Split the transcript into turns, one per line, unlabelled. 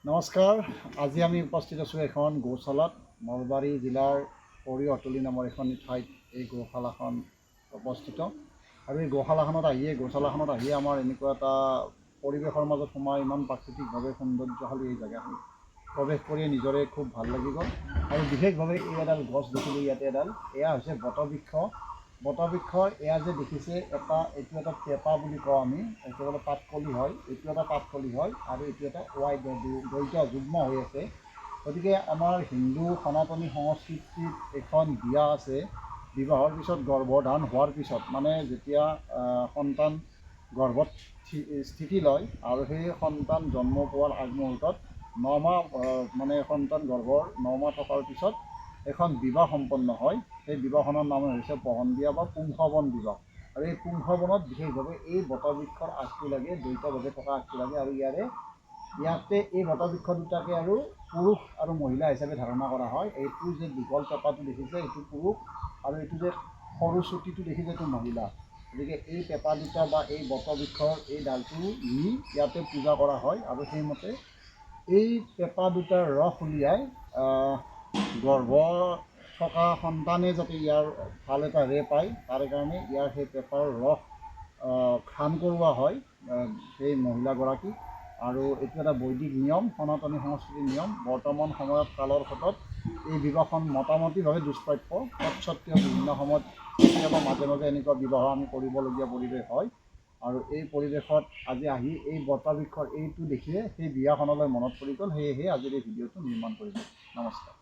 নমস্কাৰ। আজি আমি উপস্থিত আছোঁ এখন গৌশালাত। নলবাৰী জিলাৰ পৰিঅতলি নামৰ এখন ঠাইত এই গৌশালাখন অৱস্থিত। আৰু এই গৌশালাখনত আহিয়ে আমাৰ এনেকুৱা এটা পৰিৱেশৰ মাজত সোমাই ইমান প্ৰাকৃতিকভাৱে সৌন্দৰ্যশালী এই জেগাখন প্ৰৱেশ কৰি নিজৰে খুব ভাল লাগি গ'ল। আৰু বিশেষভাৱে এই এডাল গছ দেখিলোঁ ইয়াতে এয়া হৈছে বটবৃক্ষ। এয়া যে দেখিছে এইটো এটা পেঁপা বুলি কওঁ আমি, এইটো এটা পাতকলি হয়, এইটো এটা পাতকলি হয় আৰু এইটো এটা দ্বৈত যুগ্ম হৈ আছে। গতিকে আমাৰ হিন্দু সনাতনী সংস্কৃতিত এখন বিয়া আছে। বিবাহৰ পিছত গৰ্ভধাৰণ হোৱাৰ পিছত মানে যেতিয়া সন্তান গৰ্ভত স্থিতি লয় আৰু সেই সন্তান জন্ম পোৱাৰ আগমুহূৰ্তত 9 মাহ মানে সন্তান গৰ্ভৰ 9 মাহ থকাৰ পিছত এখন বিবাহ সম্পন্ন হয়। সেই বিবাহখনৰ নাম হৈছে পহন বিয়া বা পুংসৱন বিবাহ। আৰু এই পুংসৱনত বিশেষভাৱে এই বটবৃক্ষৰ আগটো লাগে, দ্বৈতভাৱে থকা আগটো লাগে। আৰু ইয়াতে এই বটবৃক্ষ দুটাকে আৰু পুৰুষ আৰু মহিলা হিচাপে ধাৰণা কৰা হয়। এইটো যে দীঘল পেঁপাটো দেখিছে এইটো পুৰুষ, আৰু এইটো যে সৰু চুটিটো দেখিছে এইটো মহিলা। গতিকে এই পেঁপা দুটা বা এই বটবৃক্ষৰ এই ডালটো নি ইয়াতে পূজা কৰা হয়। আৰু সেইমতে এই পেঁপা দুটাৰ ৰস উলিয়াই গৰ্ভ থকা সন্তানে যাতে ইয়াৰ ভাল এটা পায় তাৰ কাৰণে ইয়াৰ সেই পেঁপাৰ ৰস খান কৰোৱা হয় সেই মহিলাগৰাকীক। আৰু এইটো এটা বৈদিক নিয়ম, সনাতনী সংস্কৃতিৰ নিয়ম। বৰ্তমান সময়ত কালৰ ক্ষেত্ৰত এই বিবাহখন মোটামুটিভাৱে দুষ্প্ৰাপ্য। তৎসত্ত্বেও বিভিন্ন সময়ত কেতিয়াবা মাজে মাজে এনেকুৱা বিবাহ আমি কৰিবলগীয়া পৰিৱেশ হয়। আৰু এই পৰিৱেশত আজি আহি এই বটবৃক্ষৰ এইটো দেখিয়ে সেই বিয়াখনলৈ মনত পৰি গ'ল। সেয়েহে আজিৰ এই ভিডিঅ'টো নিৰ্মাণ কৰিলোঁ। নমস্কাৰ।